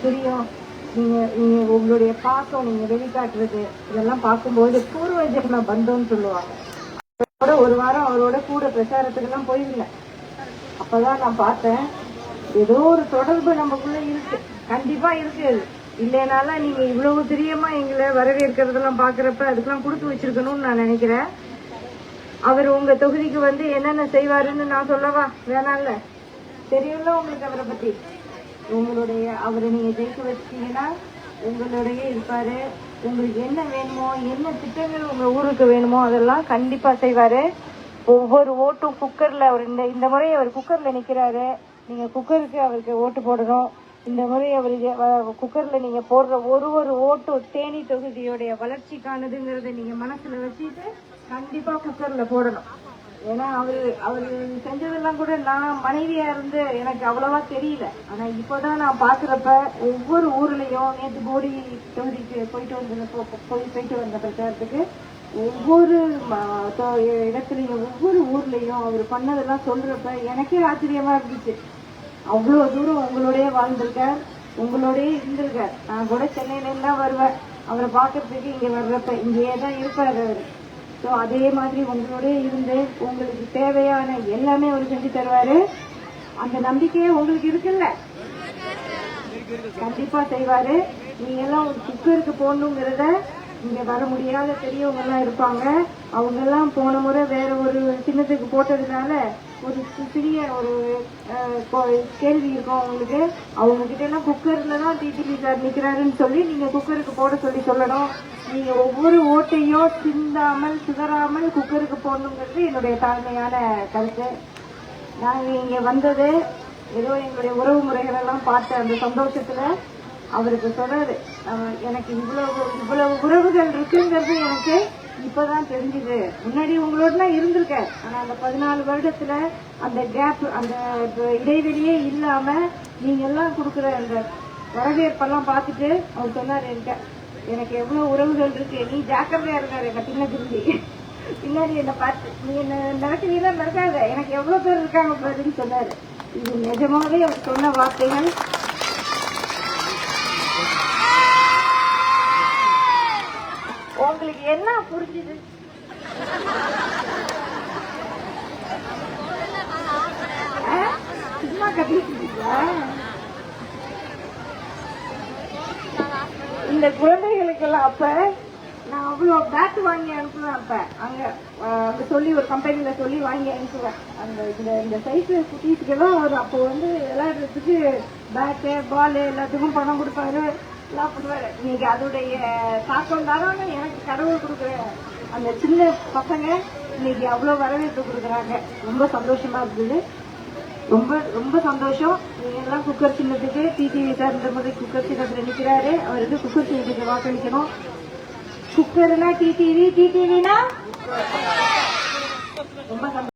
தெரியும். நீங்க நீங்க உங்களுடைய பாசம் நீங்க வெளிக்காட்டுறது இதெல்லாம் பார்க்கும்போது பூர்வ ஜென்ம பந்தம்னு சொல்லுவாங்க. ஒரு வாரம் அவரோட கூட பிரச்சாரத்துக்கு எல்லாம் போயிருந்தேன். அப்பதான் நான் பார்த்தேன், ஏதோ ஒரு தொடர்பு நமக்குள்ள இருக்கு, கண்டிப்பா இருக்கு. இல்லைனாலும் நீங்க இவ்வளவு பிரியமா எங்களை வரவேற்கிறதெல்லாம் பாக்குறப்ப அதுக்கெல்லாம் கொடுத்து வச்சிருக்கணும்னு நான் நினைக்கிறேன். அவர் உங்க தொகுதிக்கு வந்து என்னென்ன செய்வாருன்னு நான் சொல்லவா? வேணாம்ல, தெரியும்ல உங்களுக்கு அவரை பத்தி. உங்களுடைய அவரை நீங்க ஜெயிக்க வச்சிட்டீங்கன்னா உங்களுடைய இருப்பாரு. உங்களுக்கு என்ன வேணுமோ, என்ன திட்டங்கள் உங்க ஊருக்கு வேணுமோ அதெல்லாம் கண்டிப்பா செய்வாரு. ஒவ்வொரு ஓட்டும் குக்கர்ல அவர் இந்த முறை அவர் குக்கர்ல நிக்கிறாரு. நீங்க குக்கருக்கு அவருக்கு ஓட்டு போடணும். இந்த முறை அவர் குக்கர்ல நீங்க போடுற ஒரு ஓட்டும் தேனி தொகுதியோடைய வளர்ச்சிக்கானதுங்கிறத நீங்க மனசுல வச்சுட்டு கண்டிப்பா குக்கர்ல போடணும். ஏன்னா அவரு செஞ்சதெல்லாம் கூட நான் மனைவியா இருந்து எனக்கு அவ்வளவா தெரியல. ஆனா இப்பதான் நான் பாக்குறப்ப ஒவ்வொரு ஊர்லயும் நேற்று போடி தொகுதிக்கு போயிட்டு வந்த பிரச்சாரத்துக்கு ஒவ்வொரு இடத்துலயும் ஒவ்வொரு ஊர்லயும் அவர் பண்ணதெல்லாம் சொல்றப்ப எனக்கே ஆச்சரியமா இருந்துச்சு. அவ்வளவு தூரம் உங்களோடய வாழ்ந்திருக்கார், உங்களோடய இருந்திருக்கார். நான் கூட சென்னையில எல்லாம் வருவேன் அவரை பாக்குறதுக்கு. இங்க வர்றப்ப இங்கேயே தான் இருப்பாரு அவரு. ஸோ அதே மாதிரி உங்களோட இருந்து உங்களுக்கு தேவையான எல்லாமே அவர் செஞ்சு தருவாரு. அந்த நம்பிக்கையே உங்களுக்கு இருக்குல்ல, கண்டிப்பா செய்வாரு. நீங்க எல்லாம் குக்கருக்கு போடணுங்கிறத இங்க வர முடியாத பெரியவங்க எல்லாம் இருப்பாங்க. அவங்க எல்லாம் போன முறை வேற ஒரு சின்னத்துக்கு போட்டதுனால ஒரு சிறிய ஒரு கேள்வி இருக்கும் அவங்களுக்கு. அவங்க கிட்ட எல்லாம் குக்கர்ல தான் டிடிவி சார் நிக்கிறாருன்னு சொல்லி நீங்க குக்கருக்கு போட சொல்லணும். நீங்க ஒவ்வொரு ஓட்டையும் சிந்தாமல் சிதறாமல் குக்கருக்கு போடணுங்கிறது என்னுடைய தாழ்மையான கருத்து. நாங்க இங்க வந்தது ஏதோ எங்களுடைய உறவு முறைகள் எல்லாம் பார்த்த அந்த சந்தோஷத்துல அவருக்கு சொல்றாரு, எனக்கு இவ்வளவு உறவுகள் இருக்குங்கிறது எனக்கு இப்பதான் தெரிஞ்சுது. முன்னாடி உங்களோட எல்லாம் இருந்திருக்க, ஆனா அந்த 14 வருடத்துல அந்த கேப், அந்த இடைவெளியே இல்லாம நீங்க எல்லாம் கொடுக்குற அந்த வரவேற்பெல்லாம் பார்த்துட்டு அவர் சொன்னாரு, எனக்கு எவ்வளவு உறவுகள் இருக்கு, நீ ஜாக்கிரதையா இருக்காரு. என்ன பின்னாடி என்ன பார்த்து நீ என்ன நடக்கிறீங்களா நடக்காத, எனக்கு எவ்வளவு பேர் இருக்காங்க அப்படின்னு சொன்னாரு. இது நிஜமாவே அவர் சொன்ன வார்த்தைகள். உங்களுக்கு என்ன புரிஞ்சுது? சும்மா கட்டிட்டீங்களா? இந்த குழந்தைகளுக்கெல்லாம் அப்ப நான் அவ்வளவு பேட் வாங்கி அனுப்புவேன். அப்ப அங்க சொல்லி ஒரு கம்பெனில சொல்லி வாங்கி அனுப்புவேன். அந்த இந்த சைஸ் குட்டீஸ்க்கெல்லாம் அவர் அப்போ வந்து விளையாடுறதுக்கு பேட்டு பால் எல்லாத்துக்கும் பணம் கொடுப்பாரு, எல்லாம் பண்ணுவாரு. இன்னைக்கு அதோடைய தாக்கம் தானே எனக்கு கடவுள் கொடுக்குற அந்த சின்ன பசங்க இன்னைக்கு அவ்வளவு வரவேற்பு கொடுக்குறாங்க. ரொம்ப சந்தோஷமா இருந்தது, ரொம்ப ரொம்ப சந்தோஷம். நீங்க எல்லாம் குக்கர் சின்னத்துக்கு டிடிவி சார் இந்த மாதிரி குக்கர் சின்னத்துல நிக்கிறாரு, அவருக்கு குக்கர் சின்னத்துக்கு வாக்களிக்கணும். குக்கர்னா டிடிவி, டிடிவினா ரொம்ப சந்தோஷம்.